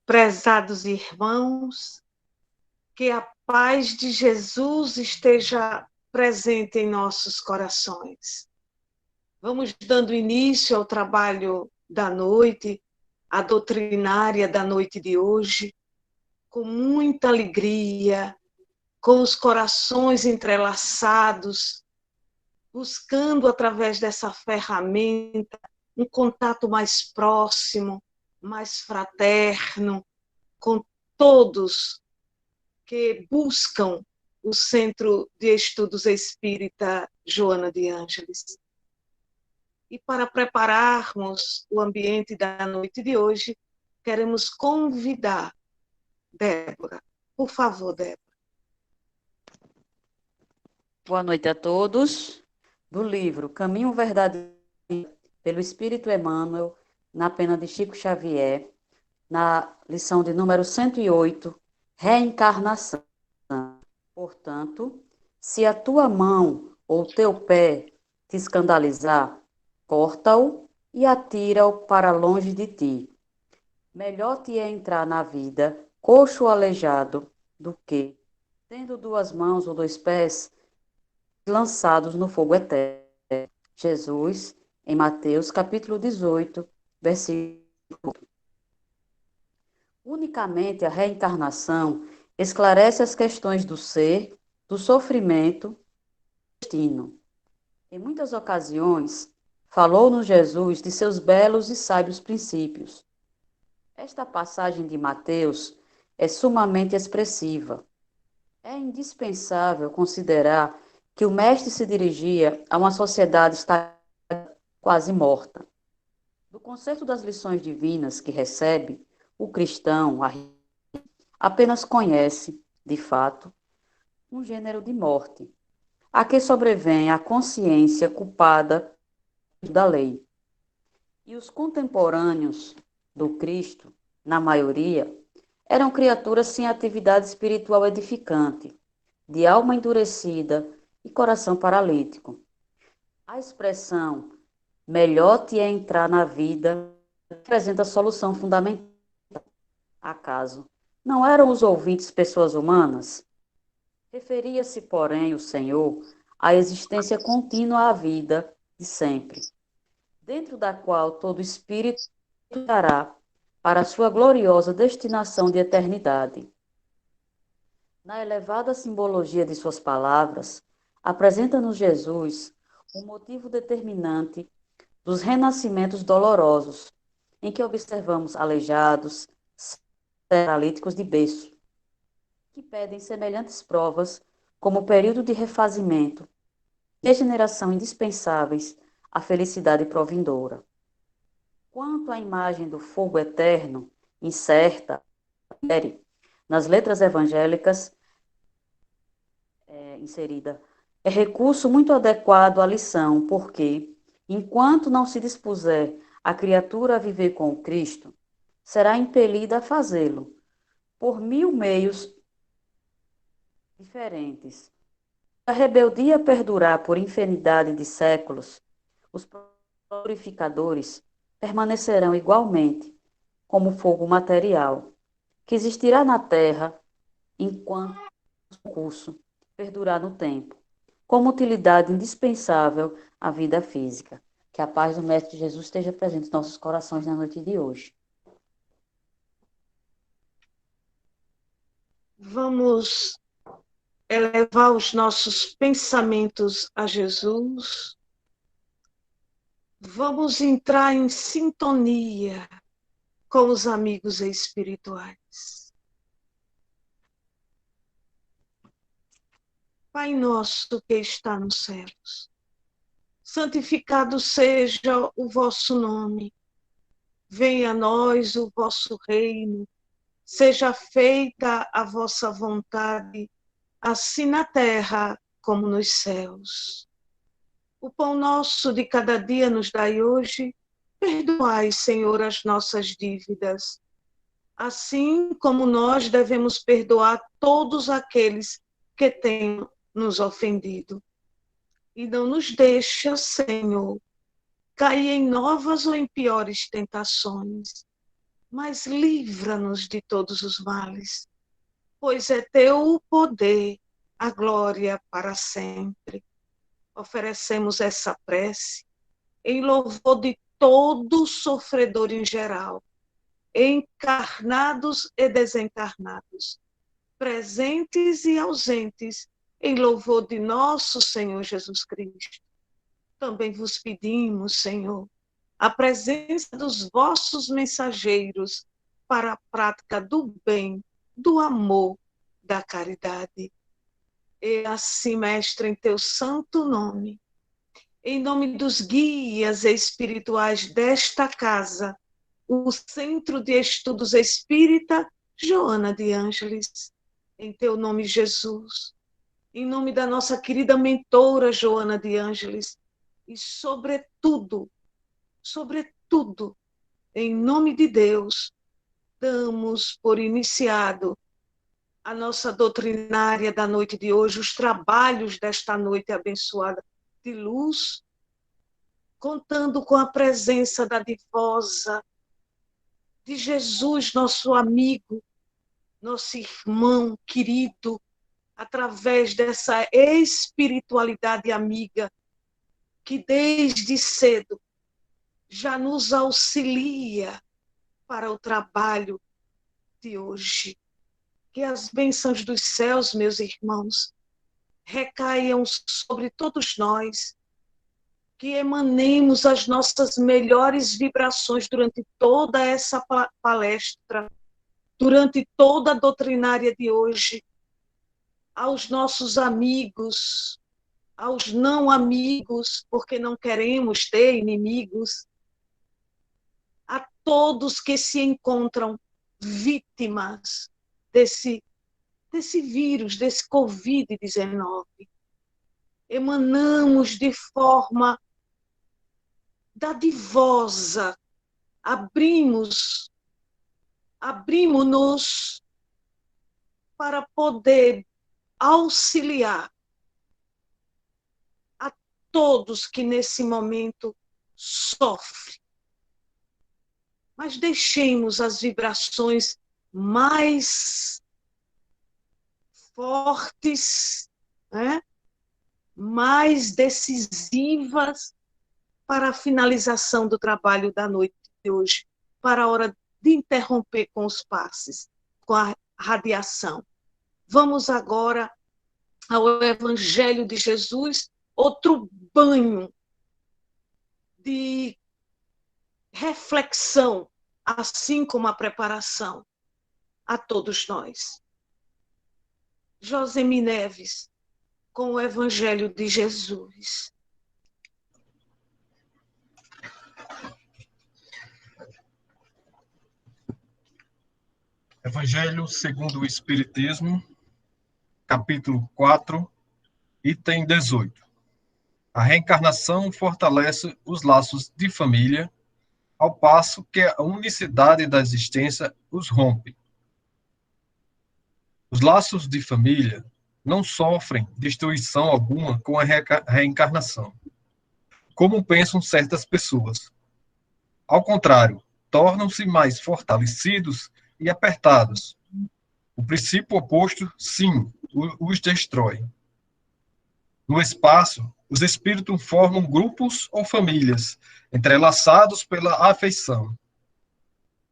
Prezados irmãos, que a paz de Jesus esteja presente em nossos corações. Vamos dando início ao trabalho da noite, a doutrinária da noite de hoje, com muita alegria, com os corações entrelaçados, buscando através dessa ferramenta um contato mais próximo, mais fraterno, com todos que buscam o Centro de Estudos Espírita Joana de Ângeles. E para prepararmos o ambiente da noite de hoje, queremos convidar Débora. Por favor, Débora. Boa noite a todos. Do livro Caminho, Verdade e Vida, pelo Espírito Emmanuel, na pena de Chico Xavier, na lição de número 108, Reencarnação. Portanto, se a tua mão ou teu pé te escandalizar, corta-o e atira-o para longe de ti. Melhor te é entrar na vida coxo ou aleijado do que, tendo duas mãos ou dois pés, lançados no fogo eterno. Jesus, em Mateus capítulo 18, versículo. Unicamente a reencarnação esclarece as questões do ser, do sofrimento e do destino. Em muitas ocasiões, falou-nos Jesus de seus belos e sábios princípios. Esta passagem de Mateus é sumamente expressiva. É indispensável considerar que o mestre se dirigia a uma sociedade quase morta. Do concerto das lições divinas que recebe, o cristão apenas conhece, de fato, um gênero de morte, a que sobrevém a consciência culpada da lei. E os contemporâneos do Cristo, na maioria, eram criaturas sem atividade espiritual edificante, de alma endurecida e coração paralítico. A expressão melhor te é entrar na vida apresenta a solução fundamental. Acaso não eram os ouvintes pessoas humanas? Referia-se, porém, o Senhor à existência contínua à vida de sempre, dentro da qual todo espírito dará para a sua gloriosa destinação de eternidade. Na elevada simbologia de suas palavras, apresenta-nos Jesus o motivo determinante dos renascimentos dolorosos, em que observamos aleijados, paralíticos de berço, que pedem semelhantes provas como período de refazimento e regeneração indispensáveis à felicidade provindoura. Quanto à imagem do fogo eterno, incerta nas letras evangélicas, inserida, é recurso muito adequado à lição, porque, enquanto não se dispuser a criatura a viver com o Cristo, será impelida a fazê-lo, por 1000 meios diferentes. A rebeldia perdurar por infinidade de séculos, os purificadores permanecerão igualmente como fogo material, que existirá na terra enquanto o curso perdurar no tempo, como utilidade indispensável à vida física. Que a paz do Mestre Jesus esteja presente em nossos corações na noite de hoje. Vamos elevar os nossos pensamentos a Jesus. Vamos entrar em sintonia com os amigos espirituais. Pai nosso que está nos céus, santificado seja o vosso nome. Venha a nós o vosso reino. Seja feita a vossa vontade, assim na terra como nos céus. O pão nosso de cada dia nos dai hoje. Perdoai, Senhor, as nossas dívidas, assim como nós devemos perdoar todos aqueles que têm nos ofendido. E não nos deixa, Senhor, cair em novas ou em piores tentações, mas livra-nos de todos os males, pois é teu o poder, a glória para sempre. Oferecemos essa prece em louvor de todo sofredor em geral, encarnados e desencarnados, presentes e ausentes, em louvor de nosso Senhor Jesus Cristo. Também vos pedimos, Senhor, a presença dos vossos mensageiros para a prática do bem, do amor, da caridade. E assim, Mestre, em teu santo nome, em nome dos guias espirituais desta casa, o Centro de Estudos Espírita Joana de Ângeles, em teu nome, Jesus, em nome da nossa querida mentora Joana de Ângeles, e sobretudo, em nome de Deus, damos por iniciado a nossa doutrinária da noite de hoje, os trabalhos desta noite abençoada de luz, contando com a presença da divosa de Jesus, nosso amigo, nosso irmão querido, através dessa espiritualidade amiga que desde cedo já nos auxilia para o trabalho de hoje. Que as bênçãos dos céus, meus irmãos, recaiam sobre todos nós, que emanemos as nossas melhores vibrações durante toda essa palestra, durante toda a doutrinária de hoje, aos nossos amigos, aos não amigos, porque não queremos ter inimigos, a todos que se encontram vítimas desse vírus, desse Covid-19. Emanamos de forma dadivosa, abrimos-nos para poder auxiliar a todos que nesse momento sofrem. Mas deixemos as vibrações mais fortes, né? Mais decisivas para a finalização do trabalho da noite de hoje, para a hora de interromper com os passes, com a radiação. Vamos agora ao Evangelho de Jesus, outro banho de reflexão, assim como a preparação a todos nós. Josemi Neves, com o Evangelho de Jesus. Evangelho segundo o Espiritismo, capítulo 4, item 18. A reencarnação fortalece os laços de família, ao passo que a unicidade da existência os rompe. Os laços de família não sofrem destruição alguma com a reencarnação, como pensam certas pessoas. Ao contrário, tornam-se mais fortalecidos e apertados. O princípio oposto, sim, os destrói. No espaço, os espíritos formam grupos ou famílias, entrelaçados pela afeição,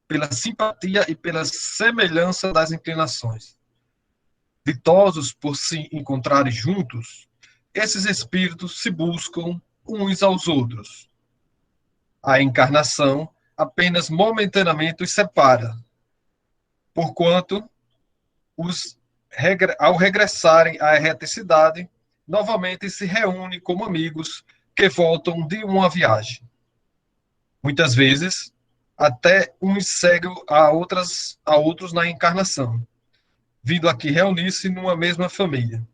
pela simpatia e pela semelhança das inclinações. Ditosos por se encontrarem juntos, esses espíritos se buscam uns aos outros. A encarnação apenas momentaneamente os separa, porquanto, ao regressarem à erreticidade, novamente se reúnem como amigos que voltam de uma viagem. Muitas vezes, até uns seguem a outros na encarnação, vindo aqui reunir-se numa mesma família,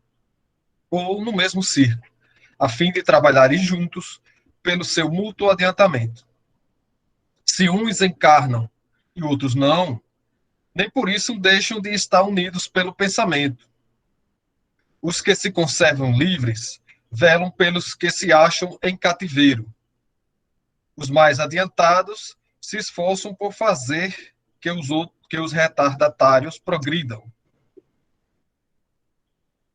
ou no mesmo círculo, a fim de trabalharem juntos pelo seu mútuo adiantamento. Se uns encarnam e outros não, nem por isso deixam de estar unidos pelo pensamento. Os que se conservam livres velam pelos que se acham em cativeiro. Os mais adiantados se esforçam por fazer que os retardatários progridam.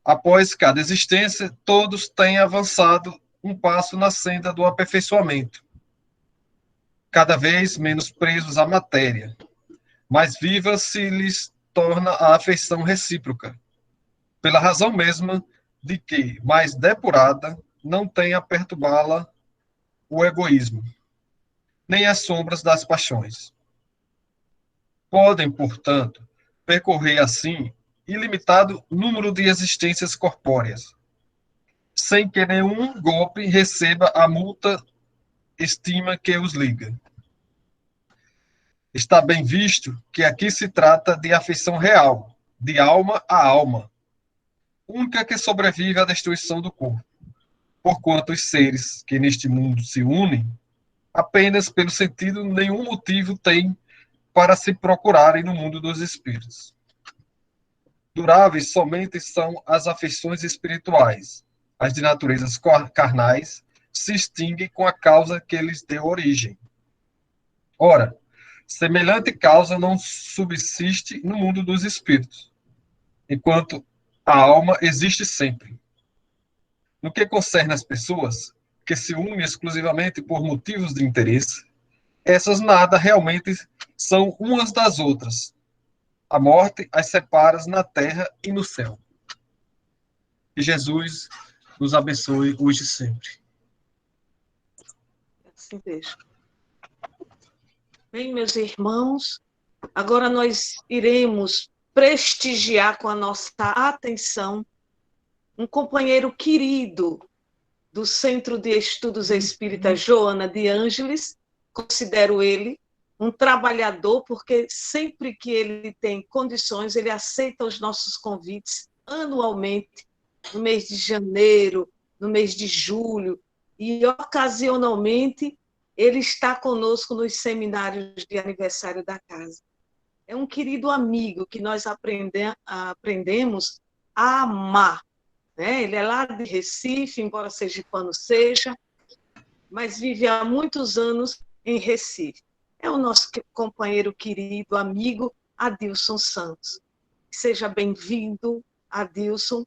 Após cada existência, todos têm avançado um passo na senda do aperfeiçoamento, cada vez menos presos à matéria, mais viva se lhes torna a afeição recíproca, pela razão mesma de que, mais depurada, não tem a perturbá-la o egoísmo, nem as sombras das paixões. Podem, portanto, percorrer assim ilimitado número de existências corpóreas, sem que nenhum golpe receba a multa estima que os liga. Está bem visto que aqui se trata de afeição real, de alma a alma, única que sobrevive à destruição do corpo, porquanto os seres que neste mundo se unem, apenas pelo sentido nenhum motivo têm para se procurarem no mundo dos espíritos. Duráveis somente são as afeições espirituais. As de naturezas carnais se extinguem com a causa que lhes deu origem. Ora, semelhante causa não subsiste no mundo dos espíritos, enquanto a alma existe sempre. No que concerne às pessoas, que se unem exclusivamente por motivos de interesse, essas nada realmente são umas das outras. A morte as separa na terra e no céu. Que Jesus nos abençoe hoje e sempre. Assim deixa. Bem, meus irmãos, agora nós iremos prestigiar com a nossa atenção um companheiro querido do Centro de Estudos Espíritas Joana de Ângeles. Considero ele um trabalhador, porque sempre que ele tem condições, ele aceita os nossos convites anualmente, no mês de janeiro, no mês de julho, e ocasionalmente ele está conosco nos seminários de aniversário da casa. É um querido amigo que nós aprendemos a amar, né? Ele é lá de Recife, embora sergipano seja, mas vive há muitos anos em Recife. É o nosso companheiro querido, amigo, Adilson Santos. Seja bem-vindo, Adilson,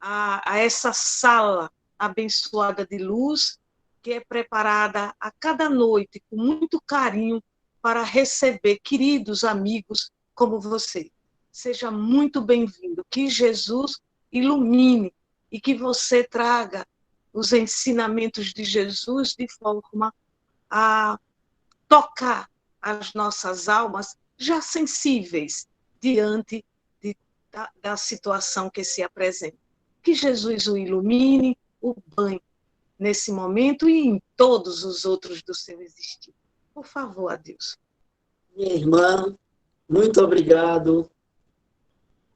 a essa sala abençoada de luz, que é preparada a cada noite, com muito carinho, para receber queridos amigos como você. Seja muito bem-vindo. Que Jesus ilumine e que você traga os ensinamentos de Jesus de forma a tocar as nossas almas já sensíveis diante da situação que se apresenta. Que Jesus o ilumine, o banhe nesse momento e em todos os outros do seu existir. Por favor, Adilson. Minha irmã, muito obrigado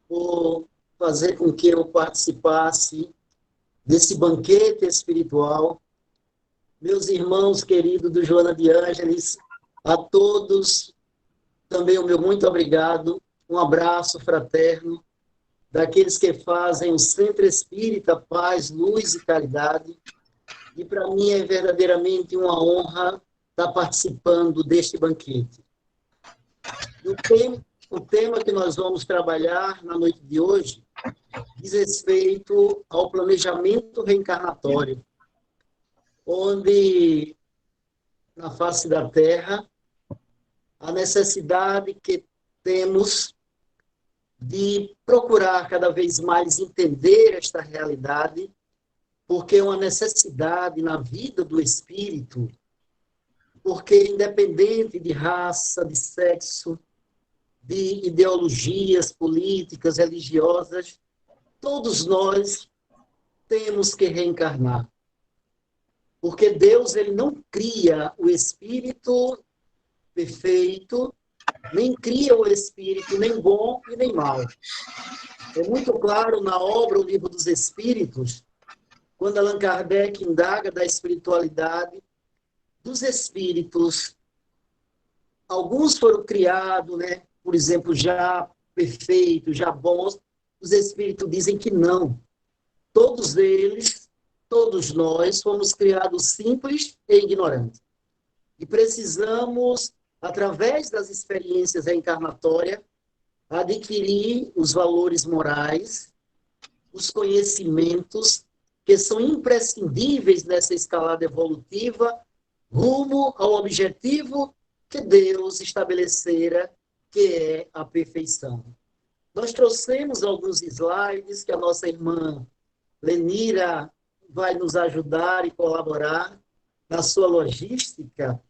por fazer com que eu participasse desse banquete espiritual. Meus irmãos queridos do Joana de Ângeles, a todos também o meu muito obrigado, um abraço fraterno daqueles que fazem o Centro Espírita Paz, Luz e Caridade. E para mim é verdadeiramente uma honra estar participando deste banquete. O tema que nós vamos trabalhar na noite de hoje diz respeito ao planejamento reencarnatório, onde, na face da Terra, a necessidade que temos de procurar cada vez mais entender esta realidade, porque é uma necessidade na vida do espírito, porque independente de raça, de sexo, de ideologias políticas, religiosas, todos nós temos que reencarnar. Porque Deus, ele não cria o espírito perfeito, nem cria o espírito nem bom e nem mal. É muito claro na obra O Livro dos Espíritos, quando Allan Kardec indaga da espiritualidade dos espíritos. Alguns foram criados, né, por exemplo, já perfeitos, já bons. Os espíritos dizem que não. Todos eles, todos nós, fomos criados simples e ignorantes. E precisamos através das experiências reencarnatórias, adquirir os valores morais, os conhecimentos que são imprescindíveis nessa escalada evolutiva, rumo ao objetivo que Deus estabelecera, que é a perfeição. Nós trouxemos alguns slides que a nossa irmã Lenira vai nos ajudar e colaborar na sua logística,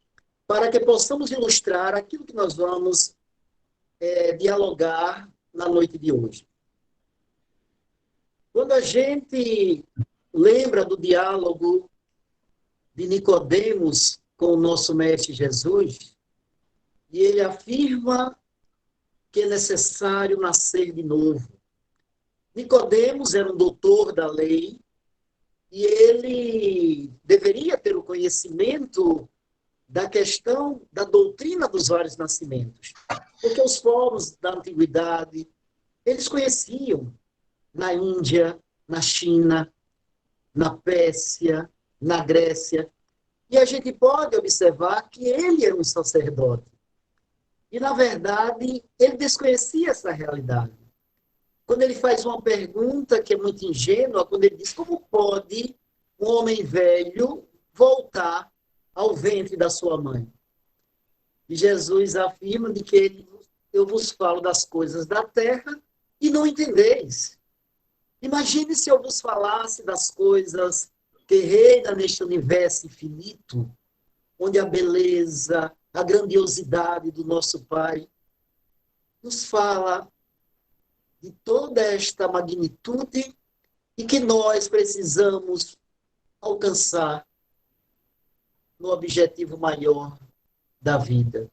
para que possamos ilustrar aquilo que nós vamos dialogar na noite de hoje. Quando a gente lembra do diálogo de Nicodemos com o nosso Mestre Jesus, e ele afirma que é necessário nascer de novo. Nicodemos era um doutor da lei, e ele deveria ter o conhecimento da questão da doutrina dos vários nascimentos. Porque os povos da antiguidade, eles conheciam na Índia, na China, na Pérsia, na Grécia. E a gente pode observar que ele era um sacerdote. E, na verdade, ele desconhecia essa realidade. Quando ele faz uma pergunta que é muito ingênua, quando ele diz como pode um homem velho voltar ao ventre da sua mãe? E Jesus afirma de que eu vos falo das coisas da terra e não entendeis. Imagine se eu vos falasse das coisas que reinam neste universo infinito, onde a beleza, a grandiosidade do nosso Pai nos fala de toda esta magnitude e que nós precisamos alcançar no objetivo maior da vida.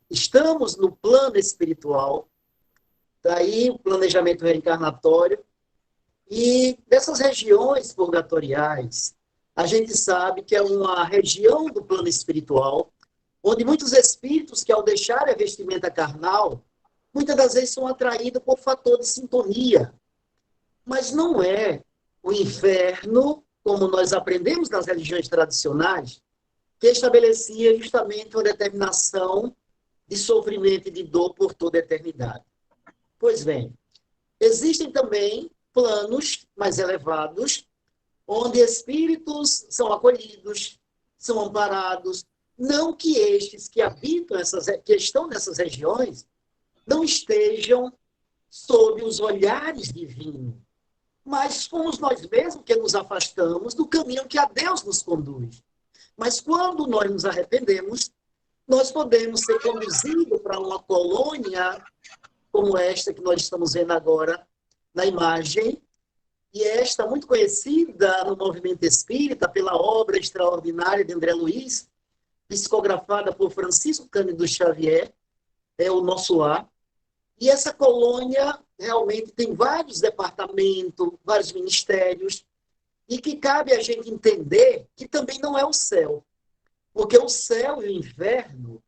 Estamos no plano espiritual, daí o planejamento reencarnatório, e dessas regiões purgatoriais, a gente sabe que é uma região do plano espiritual, onde muitos espíritos que, ao deixarem a vestimenta carnal, muitas das vezes são atraídos por fator de sintonia. Mas não é o inferno, como nós aprendemos nas religiões tradicionais, que estabelecia justamente uma determinação de sofrimento e de dor por toda a eternidade. Pois bem, existem também planos mais elevados, onde espíritos são acolhidos, são amparados, não que estes que habitam que estão nessas regiões não estejam sob os olhares divinos, mas fomos nós mesmos que nos afastamos do caminho que a Deus nos conduz. Mas quando nós nos arrependemos, nós podemos ser conduzidos para uma colônia como esta que nós estamos vendo agora na imagem, e esta muito conhecida no movimento espírita pela obra extraordinária de André Luiz, psicografada por Francisco Cândido Xavier, é o Nosso Lar. E essa colônia realmente tem vários departamentos, vários ministérios, e que cabe a gente entender que também não é o céu. Porque o céu e o inferno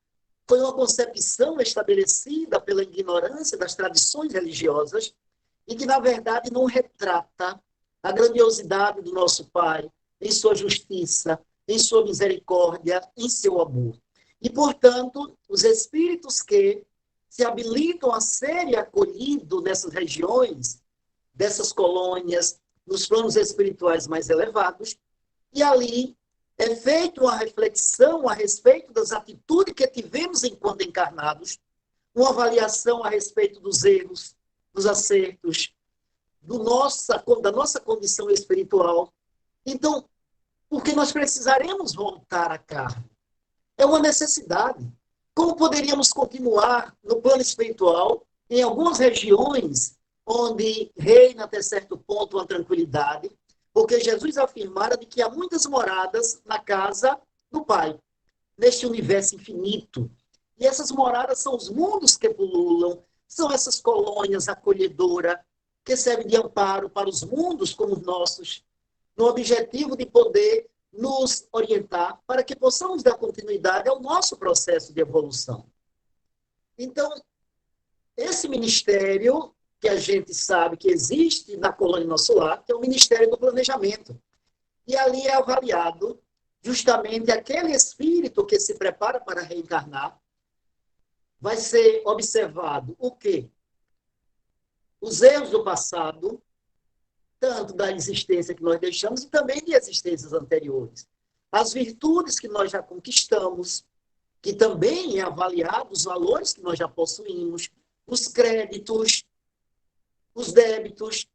foi uma concepção estabelecida pela ignorância das tradições religiosas e que, na verdade, não retrata a grandiosidade do nosso Pai em sua justiça, em sua misericórdia, em seu amor. E, portanto, os espíritos que se habilitam a serem acolhidos nessas regiões, dessas colônias, nos planos espirituais mais elevados, e ali é feita uma reflexão a respeito das atitudes que tivemos enquanto encarnados, uma avaliação a respeito dos erros, dos acertos, da nossa condição espiritual. Então, porque nós precisaremos voltar à carne. É uma necessidade. Como poderíamos continuar no plano espiritual, em algumas regiões onde reina até certo ponto uma tranquilidade, porque Jesus afirmara de que há muitas moradas na casa do Pai, neste universo infinito. E essas moradas são os mundos que pululam, são essas colônias acolhedoras, que servem de amparo para os mundos como os nossos, no objetivo de poder nos orientar para que possamos dar continuidade ao nosso processo de evolução. Então, esse ministério que a gente sabe que existe na colônia Nosso Lar, que é o Ministério do Planejamento. E ali é avaliado justamente aquele espírito que se prepara para reencarnar, vai ser observado o quê? Os erros do passado, tanto da existência que nós deixamos e também de existências anteriores. As virtudes que nós já conquistamos, que também é avaliado os valores que nós já possuímos, os créditos, os débitos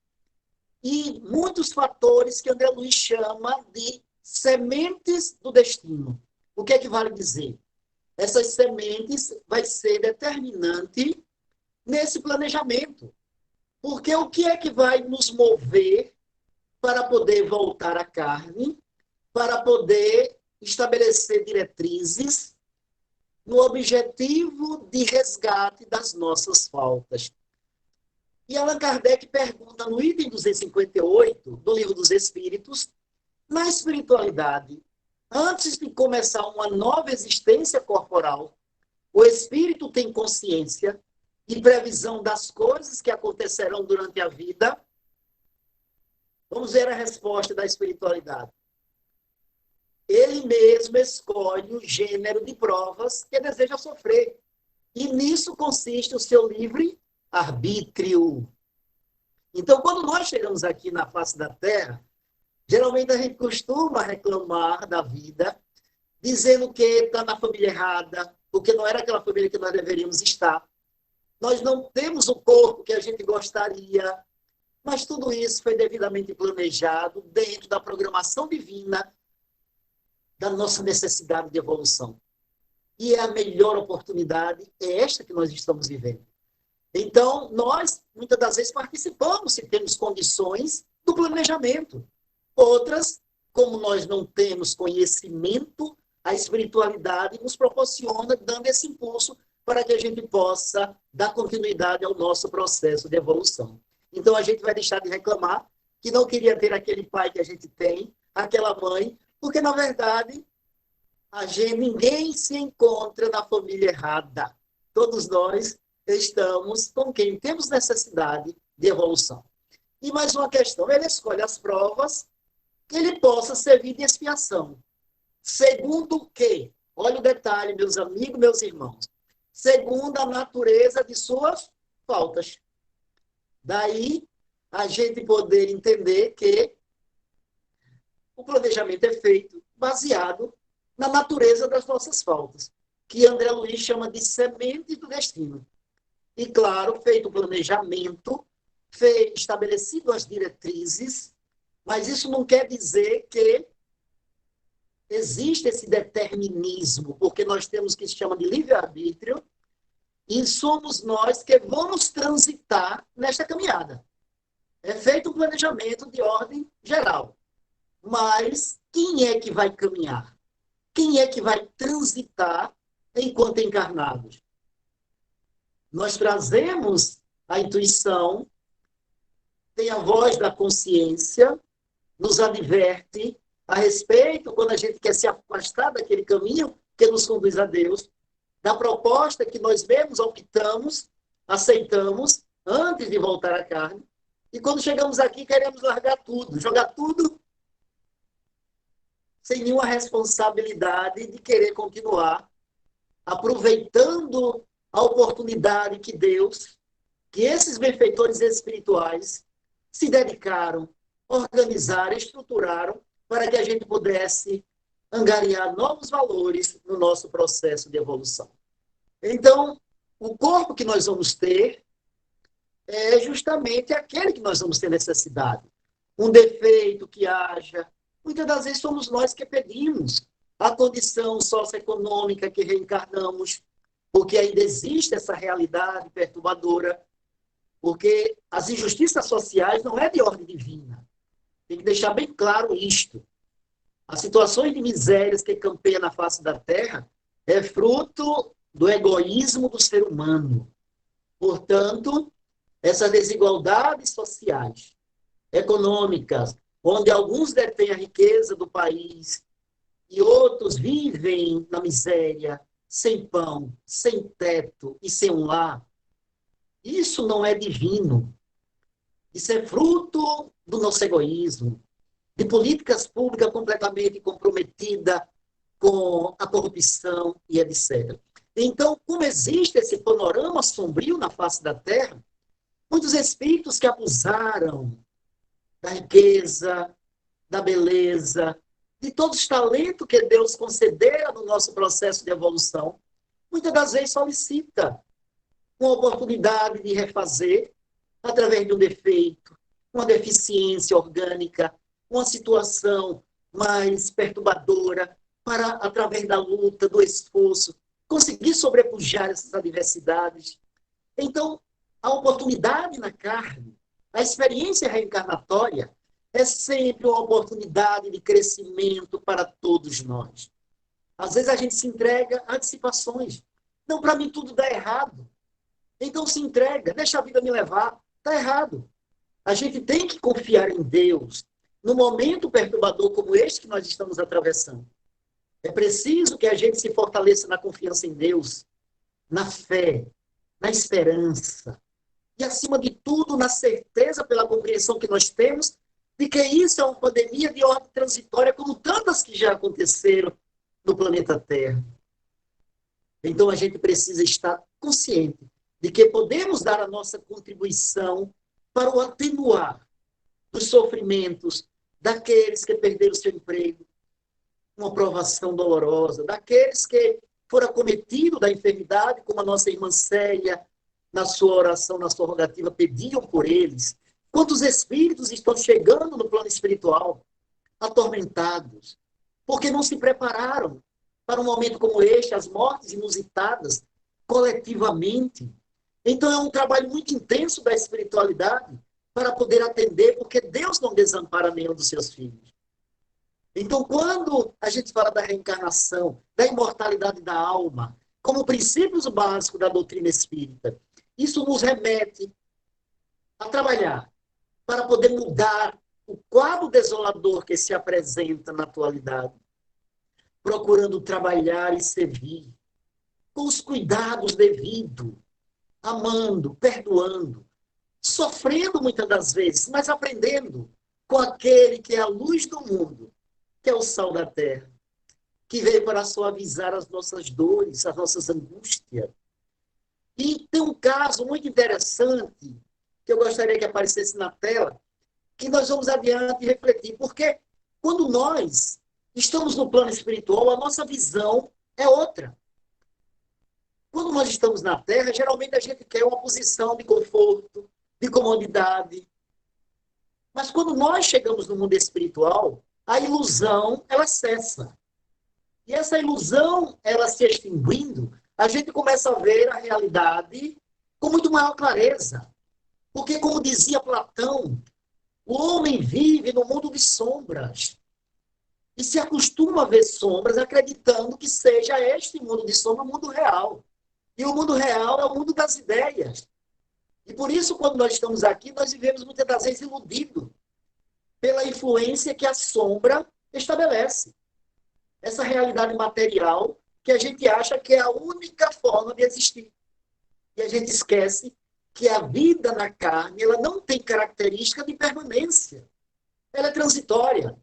e muitos fatores que André Luiz chama de sementes do destino. O que é que vale dizer? Essas sementes vai ser determinante nesse planejamento. Porque o que é que vai nos mover para poder voltar à carne, para poder estabelecer diretrizes no objetivo de resgate das nossas faltas? E Allan Kardec pergunta no item 258 do Livro dos Espíritos, na espiritualidade, antes de começar uma nova existência corporal, o espírito tem consciência e previsão das coisas que acontecerão durante a vida? Vamos ver a resposta da espiritualidade. Ele mesmo escolhe o gênero de provas que deseja sofrer. E nisso consiste o seu livre arbítrio. Então, quando nós chegamos aqui na face da Terra, geralmente a gente costuma reclamar da vida, dizendo que está na família errada, porque não era aquela família que nós deveríamos estar. Nós não temos o corpo que a gente gostaria, mas tudo isso foi devidamente planejado dentro da programação divina da nossa necessidade de evolução. E a melhor oportunidade é esta que nós estamos vivendo. Então, nós, muitas das vezes, participamos, se temos condições, do planejamento. Outras, como nós não temos conhecimento, a espiritualidade nos proporciona, dando esse impulso para que a gente possa dar continuidade ao nosso processo de evolução. Então, a gente vai deixar de reclamar que não queria ter aquele pai que a gente tem, aquela mãe, porque, na verdade, ninguém se encontra na família errada. Todos nós estamos com quem temos necessidade de evolução. E mais uma questão, ele escolhe as provas que ele possa servir de expiação. Segundo o quê? Olha o detalhe, meus amigos, meus irmãos. Segundo a natureza de suas faltas. Daí, a gente poder entender que o planejamento é feito baseado na natureza das nossas faltas, que André Luiz chama de semente do destino. E, claro, feito o planejamento, estabelecido as diretrizes, mas isso não quer dizer que existe esse determinismo, porque nós temos o que se chama de livre-arbítrio, e somos nós que vamos transitar nesta caminhada. É feito um planejamento de ordem geral. Mas quem é que vai caminhar? Quem é que vai transitar enquanto encarnados? Nós trazemos a intuição, tem a voz da consciência, nos adverte a respeito, quando a gente quer se afastar daquele caminho que nos conduz a Deus, da proposta que nós mesmos optamos, aceitamos, antes de voltar à carne, e quando chegamos aqui queremos largar tudo, jogar tudo, sem nenhuma responsabilidade de querer continuar, aproveitando a oportunidade que Deus, que esses benfeitores espirituais se dedicaram, organizaram, estruturaram, para que a gente pudesse angariar novos valores no nosso processo de evolução. Então, o corpo que nós vamos ter é justamente aquele que nós vamos ter necessidade. Um defeito que haja, muitas das vezes somos nós que pedimos a condição socioeconômica que reencarnamos, porque ainda existe essa realidade perturbadora, porque as injustiças sociais não é de ordem divina. Tem que deixar bem claro isto. As situações de misérias que campeiam na face da Terra é fruto do egoísmo do ser humano. Portanto, essas desigualdades sociais, econômicas, onde alguns detêm a riqueza do país e outros vivem na miséria, sem pão, sem teto e sem um lar, isso não é divino. Isso é fruto do nosso egoísmo. de políticas públicas completamente comprometida com a corrupção e etc. Então, como existe esse panorama sombrio na face da terra, muitos espíritos que abusaram da riqueza, da beleza, de todos os talentos que Deus concedera no nosso processo de evolução, muitas das vezes solicita uma oportunidade de refazer através de um defeito, uma deficiência orgânica, uma situação mais perturbadora, para, através da luta, do esforço, conseguir sobrepujar essas adversidades. Então, a oportunidade na carne, a experiência reencarnatória, é sempre uma oportunidade de crescimento para todos nós. Às vezes a gente se entrega a antecipações. Não, para mim tudo dá errado. Então se entrega, deixa a vida me levar. Está errado. A gente tem que confiar em Deus. No momento perturbador como este que nós estamos atravessando, é preciso que a gente se fortaleça na confiança em Deus, na fé, na esperança. E, acima de tudo, na certeza pela compreensão que nós temos de que isso é uma pandemia de ordem transitória, como tantas que já aconteceram no planeta Terra. Então, a gente precisa estar consciente de que podemos dar a nossa contribuição para o atenuar dos sofrimentos daqueles que perderam seu emprego, uma provação dolorosa, daqueles que foram acometidos da enfermidade, como a nossa irmã Célia, na sua oração, na sua rogativa, pediam por eles. Quantos espíritos estão chegando no plano espiritual, atormentados, porque não se prepararam para um momento como este, as mortes inusitadas, coletivamente. Então é um trabalho muito intenso da espiritualidade para poder atender, porque Deus não desampara nenhum dos seus filhos. Então, quando a gente fala da reencarnação, da imortalidade da alma, como princípios básicos da doutrina espírita, isso nos remete a trabalhar para poder mudar o quadro desolador que se apresenta na atualidade, procurando trabalhar e servir com os cuidados devidos, amando, perdoando, sofrendo muitas das vezes, mas aprendendo com aquele que é a luz do mundo, que é o sal da terra, que veio para suavizar as nossas dores, as nossas angústias. E tem um caso muito interessante que eu gostaria que aparecesse na tela, que nós vamos adiante refletir, porque quando nós estamos no plano espiritual, a nossa visão é outra. Quando nós estamos na Terra, geralmente a gente quer uma posição de conforto, de comodidade. Mas quando nós chegamos no mundo espiritual, a ilusão, ela cessa. E essa ilusão, ela se extinguindo, a gente começa a ver a realidade com muito maior clareza. Porque, como dizia Platão, o homem vive no mundo de sombras. E se acostuma a ver sombras, acreditando que seja este mundo de sombra o mundo real. E o mundo real é o mundo das ideias. E por isso, quando nós estamos aqui, nós vivemos muitas das vezes iludidos pela influência que a sombra estabelece. Essa realidade material que a gente acha que é a única forma de existir. E a gente esquece que a vida na carne, ela não tem característica de permanência. Ela é transitória.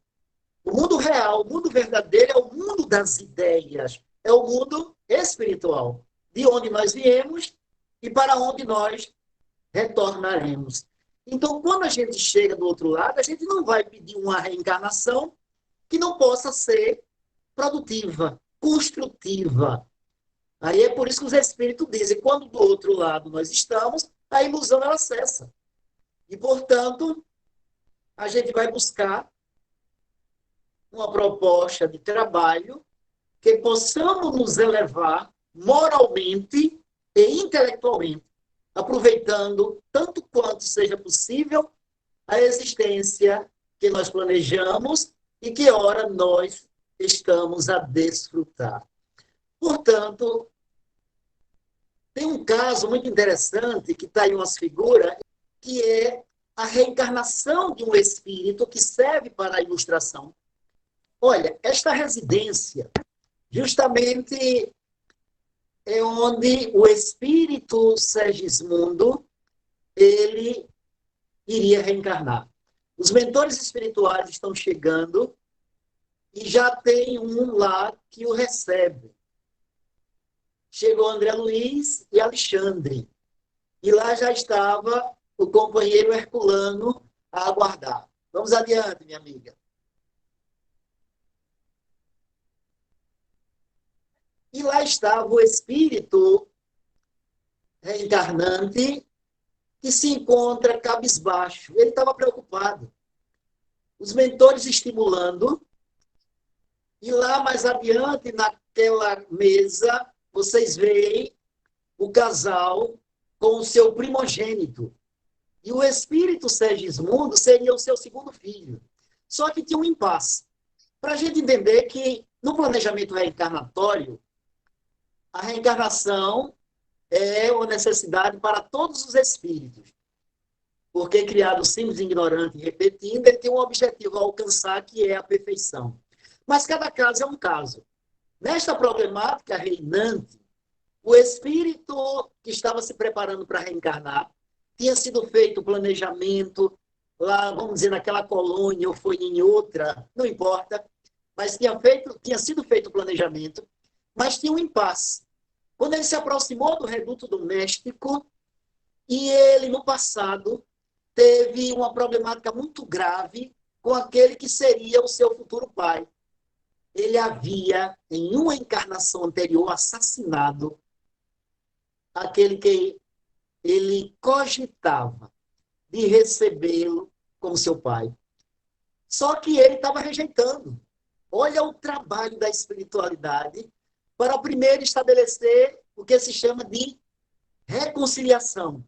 O mundo real, o mundo verdadeiro é o mundo das ideias. É o mundo espiritual. De onde nós viemos e para onde nós retornaremos. Então, quando a gente chega do outro lado, a gente não vai pedir uma reencarnação que não possa ser produtiva, construtiva. Aí é por isso que os espíritos dizem, quando do outro lado nós estamos, a ilusão ela cessa. E, portanto, a gente vai buscar uma proposta de trabalho que possamos nos elevar moralmente e intelectualmente, aproveitando tanto quanto seja possível a existência que nós planejamos e que ora nós estamos a desfrutar. Portanto, tem um caso muito interessante que está em umas figuras, que é a reencarnação de um espírito que serve para a ilustração. Olha, esta residência justamente é onde o espírito Segismundo ele iria reencarnar. Os mentores espirituais estão chegando e já tem um lá que o recebe. Chegou André Luiz e Alexandre. E lá já estava o companheiro Herculano a aguardar. Vamos adiante, minha amiga. E lá estava o espírito reencarnante que se encontra cabisbaixo. Ele estava preocupado. Os mentores estimulando. E lá mais adiante, naquela mesa, vocês veem o casal com o seu primogênito. E o espírito Segismundo seria o seu segundo filho. Só que tinha um impasse. Para a gente entender que, no planejamento reencarnatório, a reencarnação é uma necessidade para todos os espíritos. Porque, criado simples, ignorante e repetindo, ele tem um objetivo a alcançar, que é a perfeição. Mas cada caso é um caso. Nesta problemática reinante, o espírito que estava se preparando para reencarnar, tinha sido feito o planejamento, lá, vamos dizer, naquela colônia, ou foi em outra, não importa, mas tinha sido feito o planejamento, mas tinha um impasse. Quando ele se aproximou do reduto doméstico, e ele, no passado, teve uma problemática muito grave com aquele que seria o seu futuro pai. Ele havia, em uma encarnação anterior, assassinado aquele que ele cogitava de recebê-lo como seu pai. Só que ele estava rejeitando. Olha o trabalho da espiritualidade para primeiro estabelecer o que se chama de reconciliação.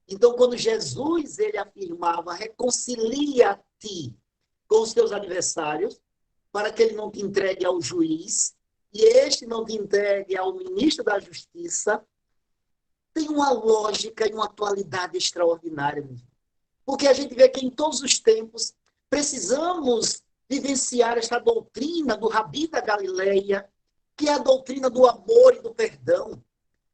Então, quando Jesus ele afirmava, reconcilia-te com os teus adversários, para que ele não te entregue ao juiz, e este não te entregue ao ministro da Justiça, tem uma lógica e uma atualidade extraordinária. Porque a gente vê que em todos os tempos precisamos vivenciar esta doutrina do Rabi da Galileia, que é a doutrina do amor e do perdão.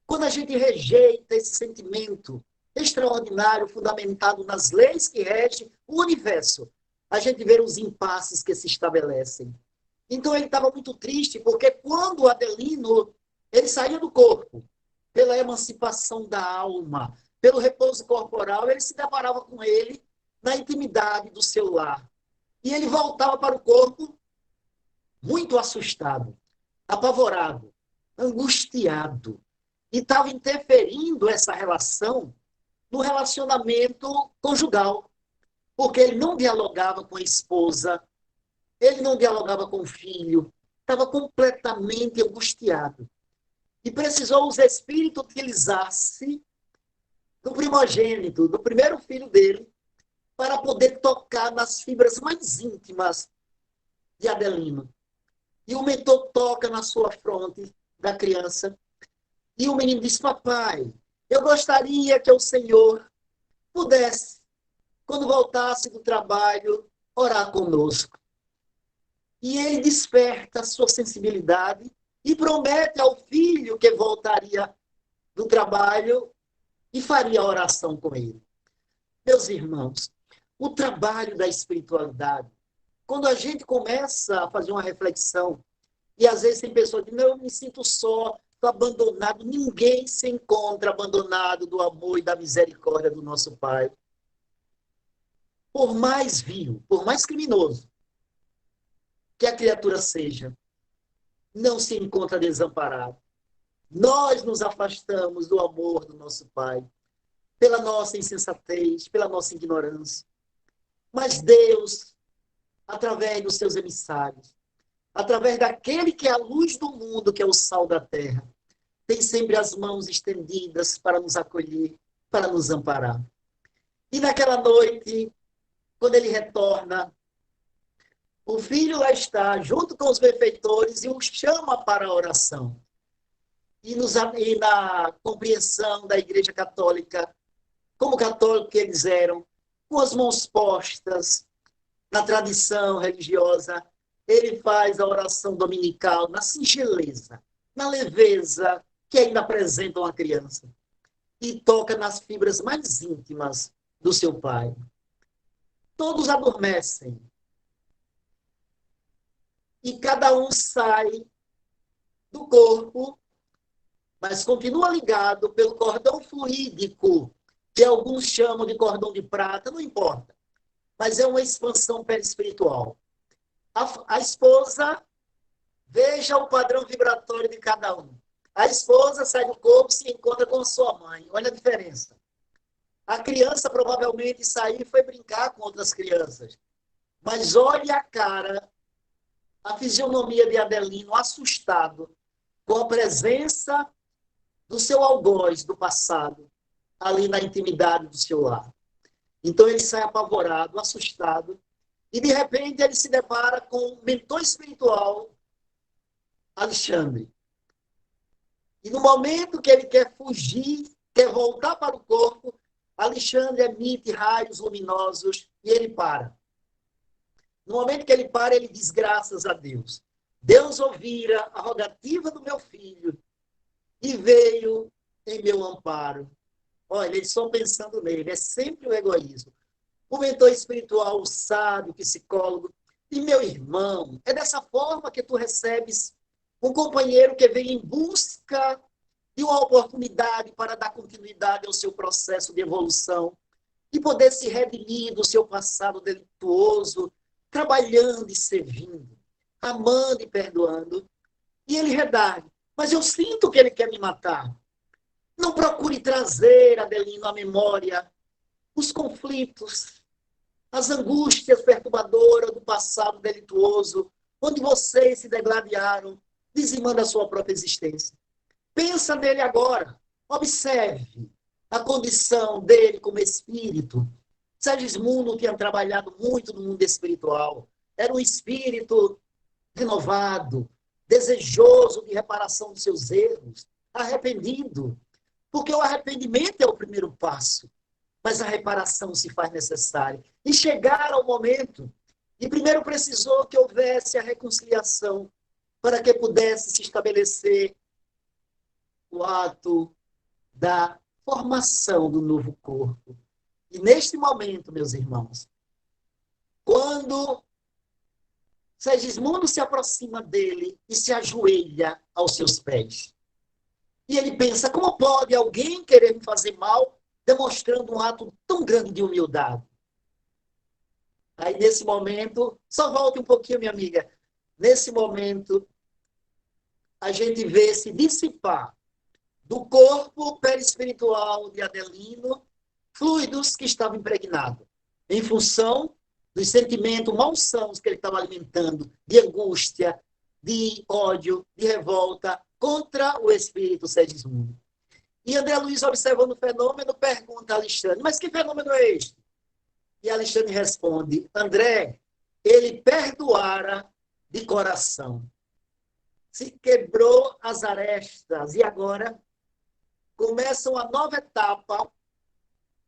Quando a gente rejeita esse sentimento extraordinário, fundamentado nas leis que regem o universo, a gente vê os impasses que se estabelecem. Então ele estava muito triste, porque quando o Adelino ele saía do corpo, pela emancipação da alma, pelo repouso corporal, ele se deparava com ele na intimidade do seu lar. E ele voltava para o corpo muito assustado, apavorado, angustiado. E estava interferindo essa relação no relacionamento conjugal. Porque ele não dialogava com a esposa, ele não dialogava com o filho, estava completamente angustiado. E precisou os espíritos utilizar-se do primogênito, do primeiro filho dele, para poder tocar nas fibras mais íntimas de Adelino. E o mentor toca na sua fronte da criança, e o menino diz: papai, eu gostaria que o Senhor pudesse, quando voltasse do trabalho, orar conosco. E ele desperta a sua sensibilidade e promete ao filho que voltaria do trabalho e faria a oração com ele. Meus irmãos, o trabalho da espiritualidade, quando a gente começa a fazer uma reflexão, e às vezes tem pessoas que dizem: não, eu me sinto só, estou abandonado. Ninguém se encontra abandonado do amor e da misericórdia do nosso Pai. Por mais vil, por mais criminoso que a criatura seja, não se encontra desamparado. Nós nos afastamos do amor do nosso Pai, pela nossa insensatez, pela nossa ignorância. Mas Deus, através dos seus emissários, através daquele que é a luz do mundo, que é o sal da terra, tem sempre as mãos estendidas para nos acolher, para nos amparar. E naquela noite, quando ele retorna, o filho lá está, junto com os benfeitores, e o chama para a oração. E na compreensão da Igreja Católica, como católicos que eles eram, com as mãos postas, na tradição religiosa, ele faz a oração dominical na singeleza, na leveza que ainda apresenta uma criança. E toca nas fibras mais íntimas do seu pai. todos adormecem. E cada um sai do corpo, mas continua ligado pelo cordão fluídico, que alguns chamam de cordão de prata, não importa. Mas é uma expansão perispiritual. A esposa, veja o padrão vibratório de cada um. A esposa sai do corpo e se encontra com sua mãe. Olha a diferença. A criança provavelmente saiu e foi brincar com outras crianças. Mas olha a cara, a fisionomia de Adelino, assustado com a presença do seu algoz do passado, ali na intimidade do seu lar. Então ele sai apavorado, assustado, e de repente ele se depara com o mentor espiritual, Alexandre. E no momento que ele quer fugir, quer voltar para o corpo, Alexandre emite raios luminosos e ele para. No momento que ele para, ele diz graças a Deus. Deus ouvira a rogativa do meu filho e veio em meu amparo. Olha, eles estão pensando nele, é sempre o egoísmo. O mentor espiritual, o sábio, o psicólogo. E meu irmão, é dessa forma que tu recebes um companheiro que vem em busca de uma oportunidade para dar continuidade ao seu processo de evolução e poder se redimir do seu passado delituoso, trabalhando e servindo, amando e perdoando. E ele redargue, mas eu sinto que ele quer me matar. Não procure trazer, Adelino, à memória os conflitos, as angústias perturbadoras do passado delituoso, onde vocês se degladiaram, dizimando a sua própria existência. Pensa nele agora. Observe a condição dele como espírito. Segismundo tinha trabalhado muito no mundo espiritual. Era um espírito renovado, desejoso de reparação dos seus erros, arrependido. Porque o arrependimento é o primeiro passo, mas a reparação se faz necessária. E chegar ao momento, e primeiro precisou que houvesse a reconciliação para que pudesse se estabelecer o ato da formação do novo corpo. E neste momento, meus irmãos, quando Segismundo se aproxima dele e se ajoelha aos seus pés, e ele pensa, como pode alguém querer me fazer mal demonstrando um ato tão grande de humildade? Aí, nesse momento, só volte um pouquinho, minha amiga. Nesse momento, a gente vê se dissipar do corpo perispiritual de Adelino fluidos que estavam impregnados, em função dos sentimentos malsãos que ele estava alimentando, de angústia, de ódio, de revolta contra o espírito Segismundo. E André Luiz, observando o fenômeno, pergunta a Alexandre, mas que fenômeno é este? E Alexandre responde, André, ele perdoara de coração. Se quebrou as arestas e agora começa uma nova etapa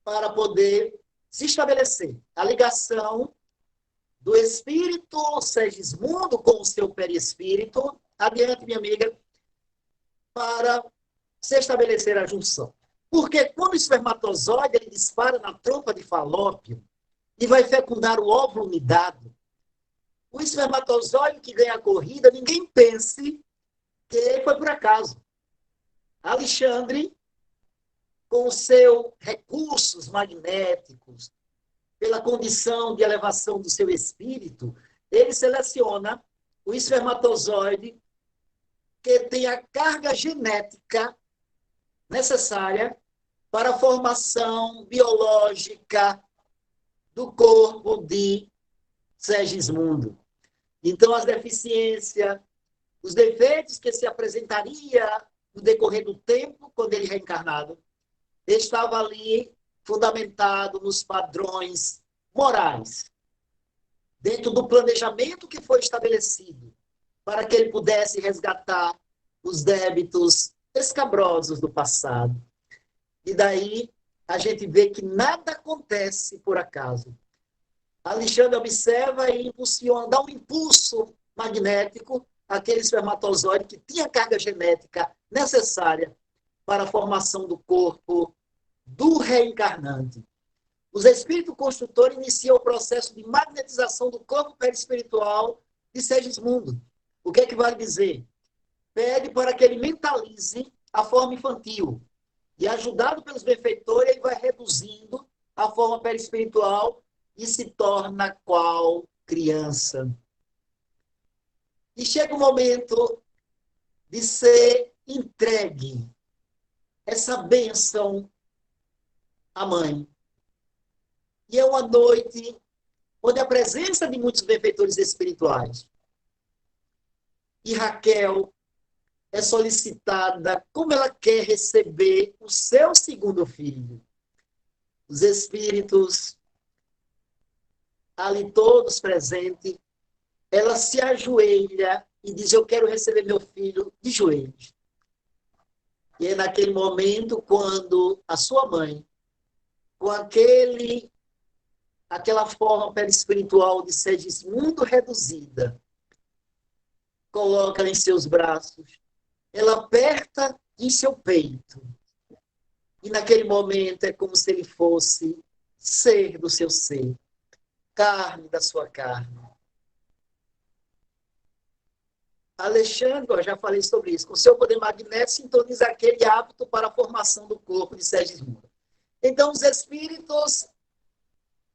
para poder se estabelecer a ligação do espírito Segismundo com o seu perispírito. Adiante, minha amiga, para se estabelecer a junção. Porque quando o espermatozoide ele dispara na trompa de Falópio e vai fecundar o óvulo unidado, o espermatozoide que ganha a corrida, ninguém pense que foi por acaso. Alexandre, com os seus recursos magnéticos, pela condição de elevação do seu espírito, ele seleciona o espermatozoide que tem a carga genética necessária para a formação biológica do corpo de Segismundo. Então, as deficiências, os defeitos que se apresentaria no decorrer do tempo, quando ele reencarnado, estava ali fundamentado nos padrões morais, dentro do planejamento que foi estabelecido, para que ele pudesse resgatar os débitos escabrosos do passado. E daí a gente vê que nada acontece por acaso. Alexandre observa e impulsiona, dá um impulso magnético àquele espermatozoide que tinha a carga genética necessária para a formação do corpo do reencarnante. Os espíritos construtores iniciam o processo de magnetização do corpo perispiritual de Segismundo. O que é que vale dizer? Pede para que ele mentalize a forma infantil. E ajudado pelos benfeitores, ele vai reduzindo a forma perispiritual e se torna qual criança. E chega o momento de ser entregue essa bênção à mãe. E é uma noite onde a presença de muitos benfeitores espirituais. E Raquel é solicitada como ela quer receber o seu segundo filho. Os espíritos, ali todos presentes, ela se ajoelha e diz, eu quero receber meu filho de joelhos. E é naquele momento quando a sua mãe, com aquela forma perispiritual de Segismundo reduzida, coloca em seus braços, ela aperta em seu peito. E naquele momento é como se ele fosse ser do seu ser, carne da sua carne. Alexandre, eu já falei sobre isso, com seu poder magnético, sintoniza aquele hábito para a formação do corpo de Segismundo. Então, os espíritos,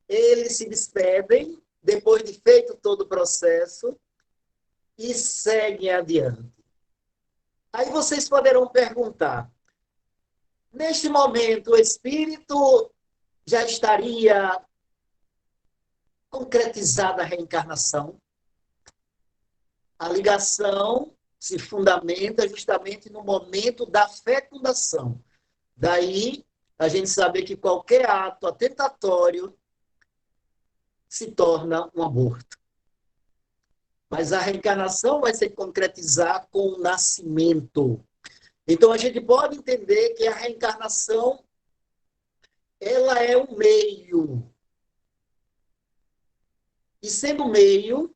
eles se despedem, depois de feito todo o processo, e seguem adiante. Aí vocês poderão perguntar, neste momento, o espírito já estaria concretizada a reencarnação? A ligação se fundamenta justamente no momento da fecundação. Daí, a gente saber que qualquer ato atentatório se torna um aborto. Mas a reencarnação vai se concretizar com o nascimento. Então, a gente pode entender que a reencarnação ela é um meio. E sendo meio,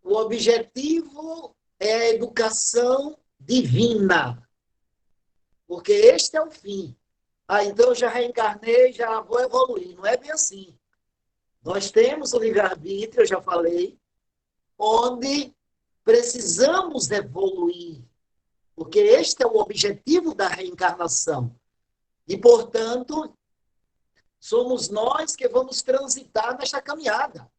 o objetivo é a educação divina. Porque este é o fim. Então eu já reencarnei, já vou evoluir. Não é bem assim. Nós temos o livre-arbítrio, eu já falei, onde precisamos evoluir. Porque este é o objetivo da reencarnação. E, portanto, somos nós que vamos transitar nesta caminhada.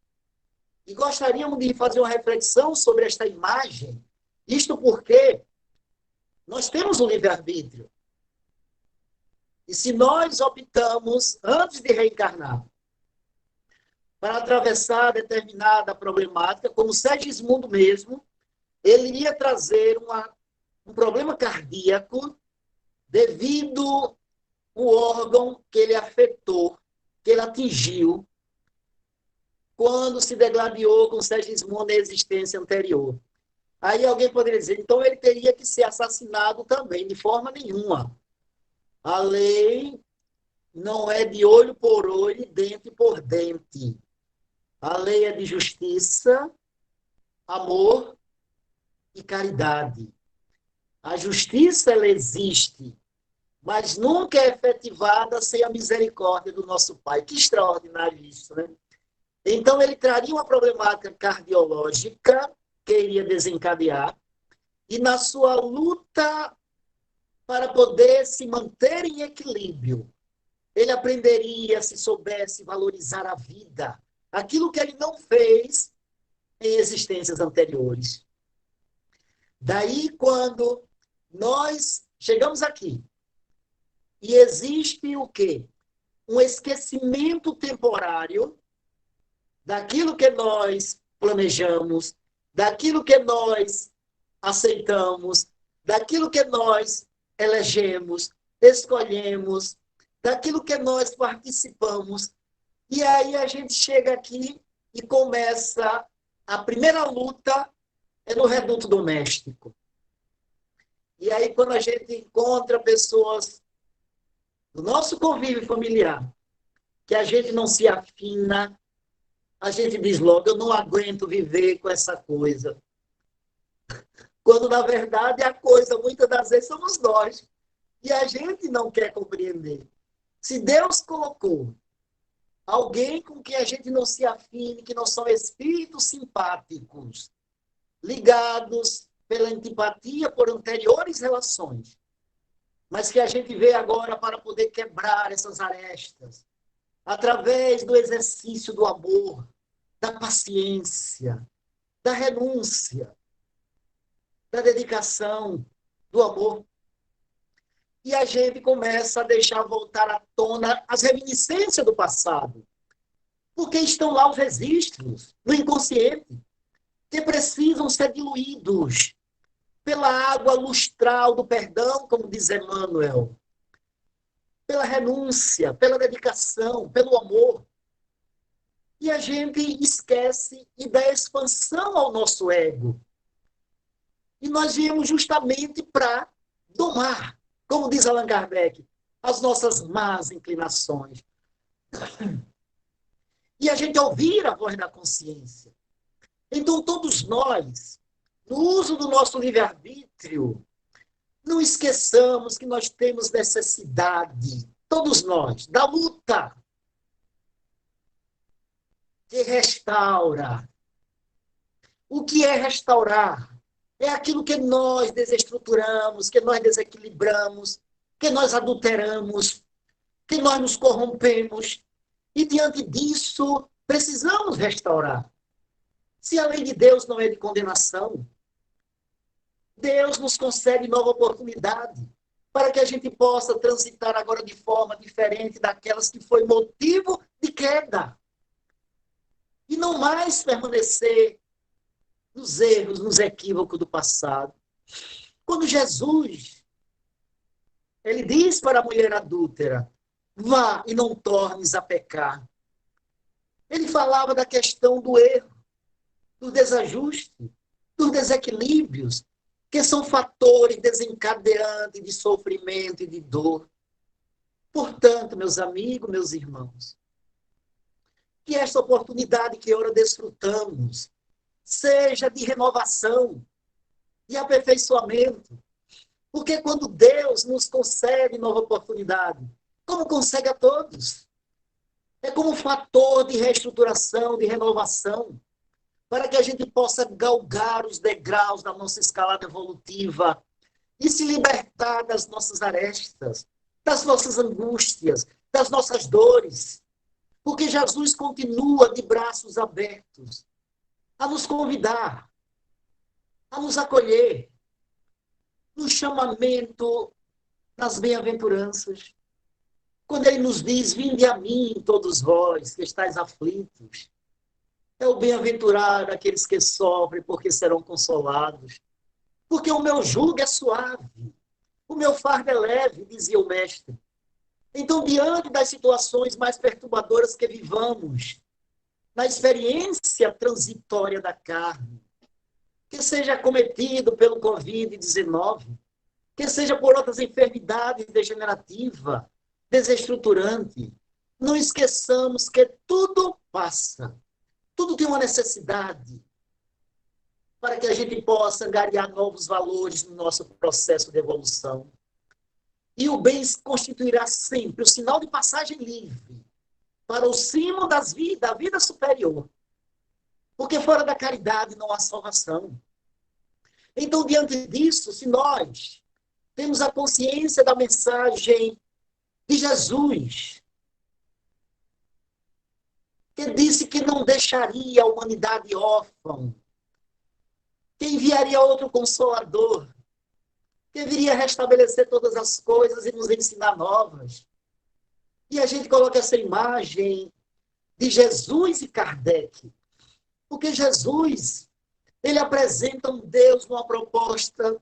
E gostaríamos de fazer uma reflexão sobre esta imagem. Isto porque nós temos o livre-arbítrio. E se nós optamos, antes de reencarnar, para atravessar determinada problemática, como Segismundo mesmo, ele iria trazer um problema cardíaco devido ao órgão que ele afetou, que ele atingiu, quando se degladiou com Segismundo na existência anterior. Aí alguém poderia dizer, então ele teria que ser assassinado também, de forma nenhuma. A lei não é de olho por olho e dente por dente. A lei é de justiça, amor e caridade. A justiça, ela existe, mas nunca é efetivada sem a misericórdia do nosso Pai. Que extraordinário isso, né? Então, ele traria uma problemática cardiológica que iria desencadear, e na sua luta para poder se manter em equilíbrio, ele aprenderia, se soubesse, valorizar a vida, aquilo que ele não fez em existências anteriores. Daí, quando nós chegamos aqui, e existe o quê? Um esquecimento temporário daquilo que nós planejamos, daquilo que nós aceitamos, daquilo que nós elegemos, escolhemos, daquilo que nós participamos. E aí a gente chega aqui e começa a primeira luta é no reduto doméstico. E aí quando a gente encontra pessoas do nosso convívio familiar, que a gente não se afina, a gente diz logo, eu não aguento viver com essa coisa. Quando, na verdade, a coisa, muitas das vezes, somos nós. E a gente não quer compreender. Se Deus colocou alguém com quem a gente não se afine, que não são espíritos simpáticos, ligados pela antipatia por anteriores relações, mas que a gente vê agora para poder quebrar essas arestas, através do exercício do amor, da paciência, da renúncia, da dedicação, do amor. E a gente começa a deixar voltar à tona as reminiscências do passado, porque estão lá os registros no inconsciente, que precisam ser diluídos pela água lustral do perdão, como diz Emmanuel, pela renúncia, pela dedicação, pelo amor. E a gente esquece e dá expansão ao nosso ego. E nós viemos justamente para domar, como diz Allan Kardec, as nossas más inclinações. E a gente ouvir a voz da consciência. Então, todos nós, no uso do nosso livre-arbítrio, não esqueçamos que nós temos necessidade, todos nós, da luta que restaura. O que é restaurar? É aquilo que nós desestruturamos, que nós desequilibramos, que nós adulteramos, que nós nos corrompemos. E diante disso, precisamos restaurar. Se a lei de Deus não é de condenação, Deus nos concede nova oportunidade para que a gente possa transitar agora de forma diferente daquelas que foi motivo de queda. E não mais permanecer nos erros, nos equívocos do passado. Quando Jesus, ele diz para a mulher adúltera, vá e não tornes a pecar. Ele falava da questão do erro, do desajuste, dos desequilíbrios, que são fatores desencadeantes de sofrimento e de dor. Portanto, meus amigos, meus irmãos, que esta oportunidade que ora desfrutamos seja de renovação, de aperfeiçoamento. Porque quando Deus nos concede nova oportunidade, como concede a todos, é como um fator de reestruturação, de renovação, para que a gente possa galgar os degraus da nossa escalada evolutiva e se libertar das nossas arestas, das nossas angústias, das nossas dores. Porque Jesus continua de braços abertos a nos convidar, a nos acolher no chamamento das bem-aventuranças. Quando ele nos diz, vinde a mim, todos vós que estáis aflitos, é o bem-aventurado aqueles que sofrem, porque serão consolados. Porque o meu jugo é suave, o meu fardo é leve, dizia o mestre. Então, diante das situações mais perturbadoras que vivamos, na experiência transitória da carne, que seja cometido pelo Covid-19, que seja por outras enfermidades degenerativas, desestruturantes, não esqueçamos que tudo passa. Tudo tem uma necessidade para que a gente possa angariar novos valores no nosso processo de evolução. E o bem constituirá sempre o sinal de passagem livre para o cimo da vida superior. Porque fora da caridade não há salvação. Então, diante disso, se nós temos a consciência da mensagem de Jesus, que disse que não deixaria a humanidade órfã, que enviaria outro consolador, que viria restabelecer todas as coisas e nos ensinar novas. E a gente coloca essa imagem de Jesus e Kardec, porque Jesus, ele apresenta um Deus numa proposta,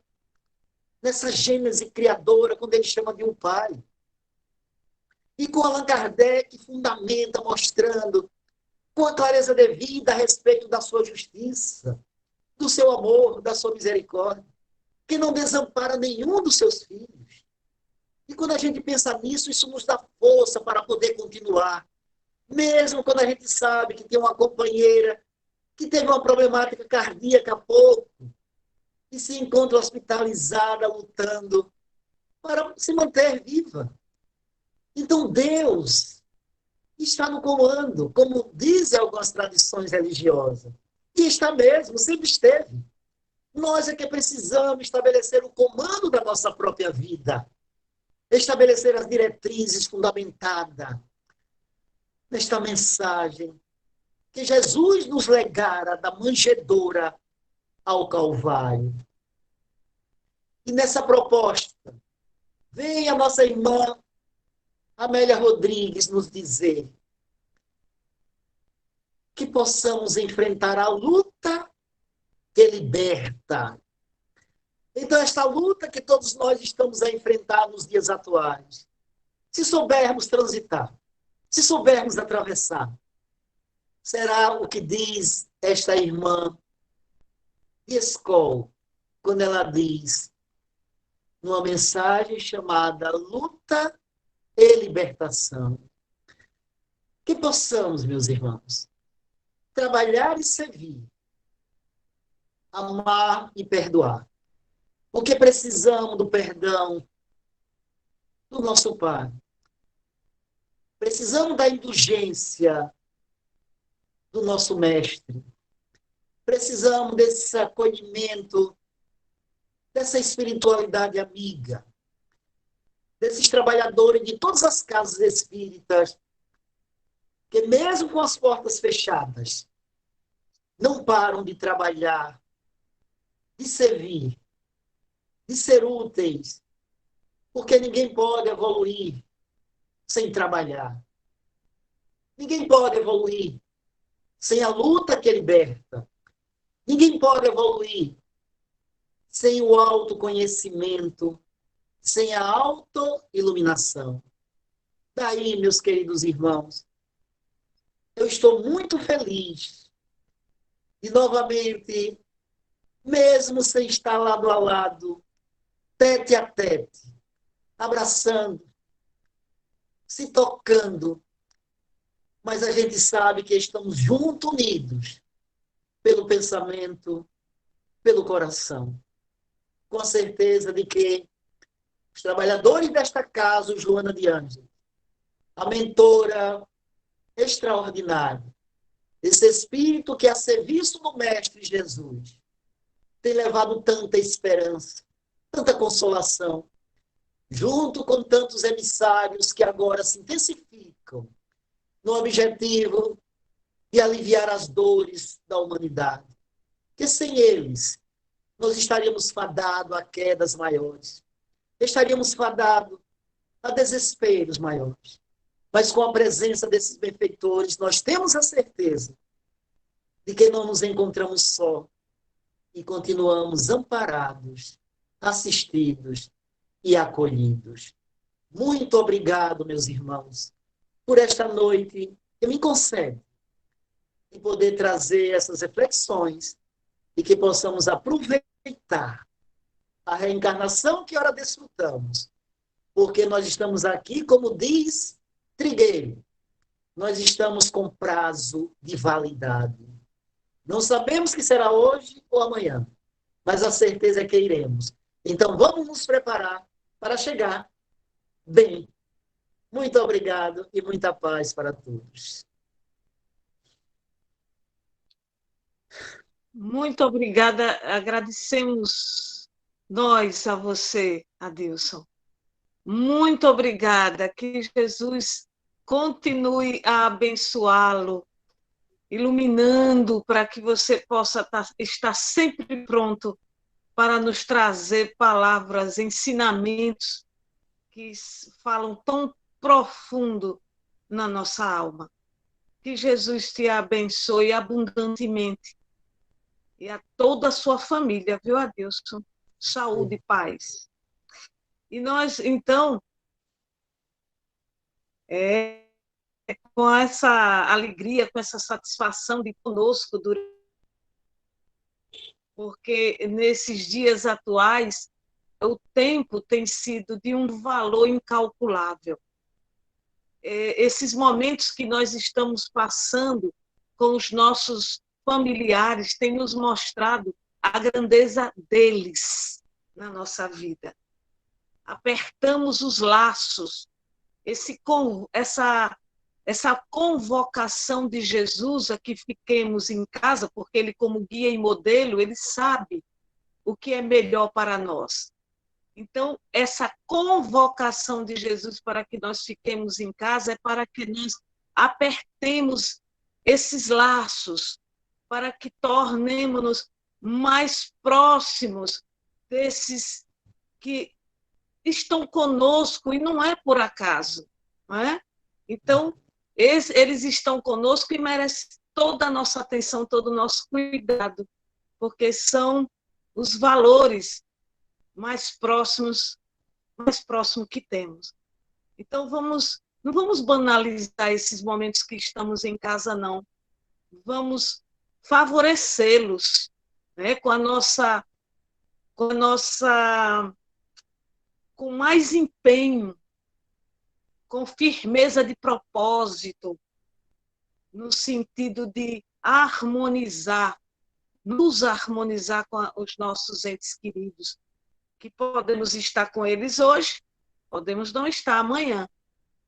nessa gênese criadora, quando ele chama de um pai. E com Allan Kardec fundamenta, mostrando com a clareza devida a respeito da sua justiça, do seu amor, da sua misericórdia, que não desampara nenhum dos seus filhos. E quando a gente pensa nisso, isso nos dá força para poder continuar. Mesmo quando a gente sabe que tem uma companheira que teve uma problemática cardíaca há pouco e se encontra hospitalizada, lutando para se manter viva. Então Deus está no comando, como dizem algumas tradições religiosas. E está mesmo, sempre esteve. Nós é que precisamos estabelecer o comando da nossa própria vida. Estabelecer as diretrizes fundamentadas nesta mensagem que Jesus nos legara da manjedoura ao Calvário. E nessa proposta, vem a nossa irmã Amélia Rodrigues nos dizer que possamos enfrentar a luta que liberta. Então, esta luta que todos nós estamos a enfrentar nos dias atuais, se soubermos transitar, se soubermos atravessar, será o que diz esta irmã de escola, quando ela diz, numa mensagem chamada Luta e Libertação, que possamos, meus irmãos, trabalhar e servir, amar e perdoar. Porque precisamos do perdão do nosso Pai. Precisamos da indulgência do nosso Mestre. Precisamos desse acolhimento, dessa espiritualidade amiga, desses trabalhadores de todas as casas espíritas, que mesmo com as portas fechadas, não param de trabalhar, de servir, de ser úteis, porque ninguém pode evoluir sem trabalhar. Ninguém pode evoluir sem a luta que liberta. Ninguém pode evoluir sem o autoconhecimento, sem a autoiluminação. Daí, meus queridos irmãos, eu estou muito feliz de novamente, mesmo sem estar lado a lado, tete a tete, abraçando, se tocando, mas a gente sabe que estamos juntos, unidos, pelo pensamento, pelo coração. Com a certeza de que os trabalhadores desta casa, o Joana de Ângelo, a mentora extraordinária, esse espírito que a serviço do Mestre Jesus tem levado tanta esperança, tanta consolação, junto com tantos emissários que agora se intensificam no objetivo de aliviar as dores da humanidade. Que sem eles, nós estaríamos fadados a quedas maiores, estaríamos fadados a desesperos maiores. Mas com a presença desses benfeitores, nós temos a certeza de que não nos encontramos só e continuamos amparados, assistidos e acolhidos. Muito obrigado, meus irmãos, por esta noite que me concede de poder trazer essas reflexões e que possamos aproveitar a reencarnação que ora desfrutamos, porque nós estamos aqui, como diz Trigueiro, nós estamos com prazo de validade. Não sabemos que será hoje ou amanhã, mas a certeza é que iremos. Então, vamos nos preparar para chegar bem. Muito obrigado e muita paz para todos. Muito obrigada. Agradecemos nós a você, Adilson. Muito obrigada. Que Jesus continue a abençoá-lo, iluminando para que você possa estar sempre pronto para nos trazer palavras, ensinamentos que falam tão profundo na nossa alma. Que Jesus te abençoe abundantemente e a toda a sua família, viu, Adilson? Saúde e paz. E nós, então, com essa alegria, com essa satisfação de conosco, porque nesses dias atuais, o tempo tem sido de um valor incalculável. Esses momentos que nós estamos passando com os nossos familiares têm nos mostrado a grandeza deles na nossa vida. Apertamos os laços, essa convocação de Jesus a que fiquemos em casa, porque ele, como guia e modelo, ele sabe o que é melhor para nós. Então, essa convocação de Jesus para que nós fiquemos em casa é para que nós apertemos esses laços, para que tornemos-nos mais próximos desses que estão conosco, e não é por acaso, não é? Então, eles estão conosco e merecem toda a nossa atenção, todo o nosso cuidado, porque são os valores mais próximos que temos. Então, não vamos banalizar esses momentos que estamos em casa, não. Vamos favorecê-los, né, com mais empenho, com firmeza de propósito, no sentido de nos harmonizar com os nossos entes queridos, que podemos estar com eles hoje, podemos não estar amanhã.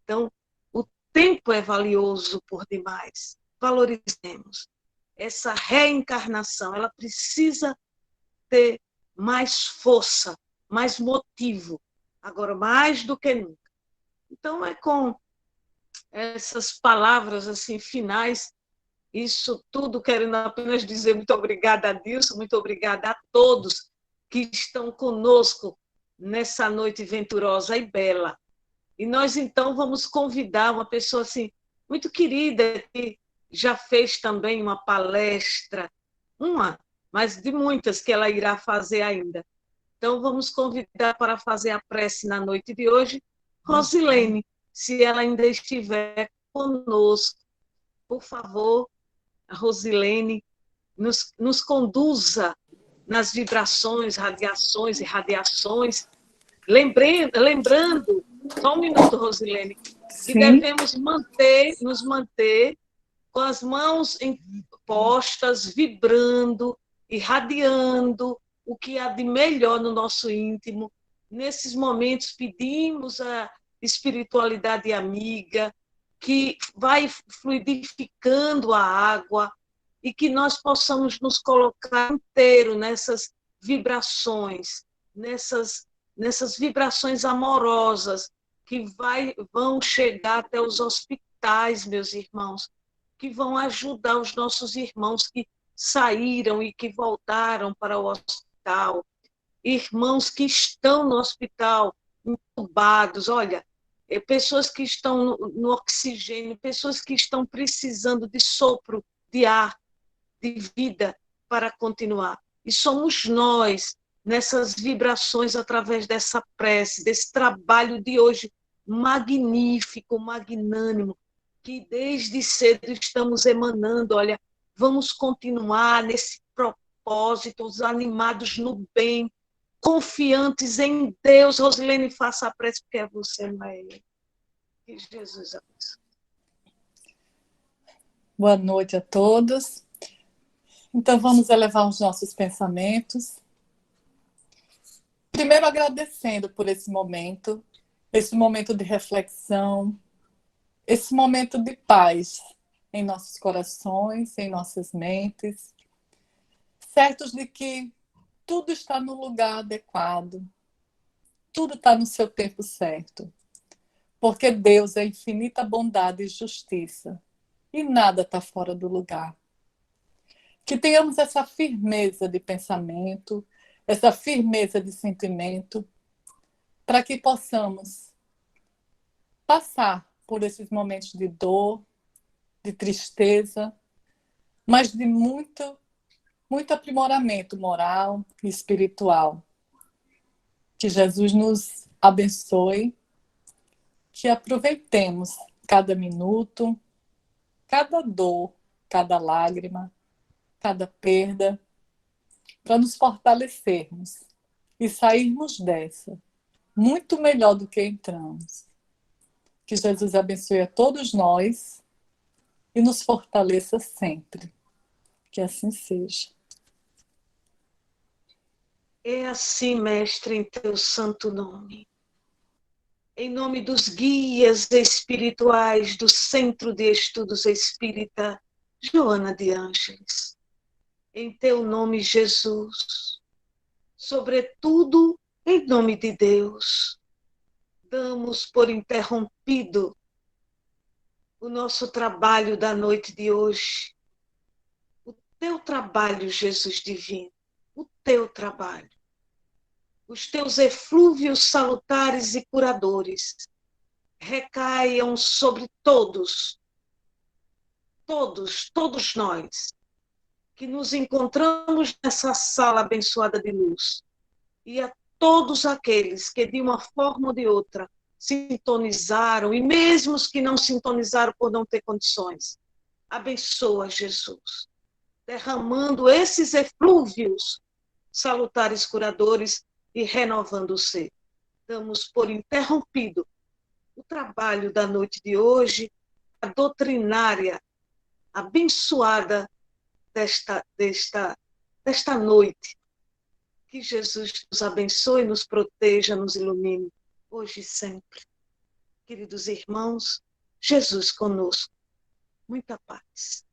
Então, o tempo é valioso por demais. Valorizemos. Essa reencarnação, ela precisa ter mais força, mais motivo, agora mais do que nunca. Então, é com essas palavras assim finais, isso tudo querendo apenas dizer muito obrigada a Deus, muito obrigada a todos que estão conosco nessa noite venturosa e bela. E nós, então, vamos convidar uma pessoa assim, muito querida, que já fez também uma palestra, mas de muitas que ela irá fazer ainda. Então, vamos convidar para fazer a prece na noite de hoje, Rosilene, se ela ainda estiver conosco. Por favor, a Rosilene, nos conduza nas vibrações, radiações e radiações, lembrando, só um minuto, Rosilene, que devemos nos manter com as mãos postas, vibrando, irradiando o que há de melhor no nosso íntimo. Nesses momentos, pedimos a espiritualidade amiga, que vai fluidificando a água, e que nós possamos nos colocar inteiro nessas vibrações, nessas vibrações amorosas que vão chegar até os hospitais, meus irmãos, que vão ajudar os nossos irmãos que saíram e que voltaram para o hospital, irmãos que estão no hospital, entubados, olha, pessoas que estão no oxigênio, pessoas que estão precisando de sopro de ar, de vida para continuar. E somos nós, nessas vibrações, através dessa prece, desse trabalho de hoje magnífico, magnânimo, que desde cedo estamos emanando. Olha, vamos continuar nesse propósito, os animados no bem, confiantes em Deus. Rosilene, faça a prece, porque é você, não é ele. Que Jesus abençoe. Boa noite a todos. Então, vamos elevar os nossos pensamentos. Primeiro, agradecendo por esse momento de reflexão, esse momento de paz em nossos corações, em nossas mentes, certos de que tudo está no lugar adequado, tudo está no seu tempo certo, porque Deus é infinita bondade e justiça, e nada está fora do lugar. Que tenhamos essa firmeza de pensamento, essa firmeza de sentimento, para que possamos passar por esses momentos de dor, de tristeza, mas de muito aprimoramento moral e espiritual. Que Jesus nos abençoe, que aproveitemos cada minuto, cada dor, cada lágrima, cada perda, para nos fortalecermos e sairmos dessa muito melhor do que entramos. Que Jesus abençoe a todos nós e nos fortaleça sempre. Que assim seja. É assim, Mestre, em teu santo nome. em nome dos guias espirituais do Centro de Estudos Espírita Joana de Ângeles, em teu nome, Jesus, sobretudo em nome de Deus, damos por interrompido o nosso trabalho da noite de hoje, o teu trabalho, Jesus divino, o teu trabalho. Os teus eflúvios salutares e curadores recaiam sobre todos nós que nos encontramos nessa sala abençoada de luz, e a todos aqueles que de uma forma ou de outra sintonizaram, e mesmo os que não sintonizaram por não ter condições. Abençoa, Jesus, derramando esses eflúvios salutares curadores e renovando o ser. Damos por interrompido o trabalho da noite de hoje, a doutrinária abençoada desta noite. Que Jesus nos abençoe, nos proteja, nos ilumine, hoje e sempre. Queridos irmãos, Jesus conosco. Muita paz.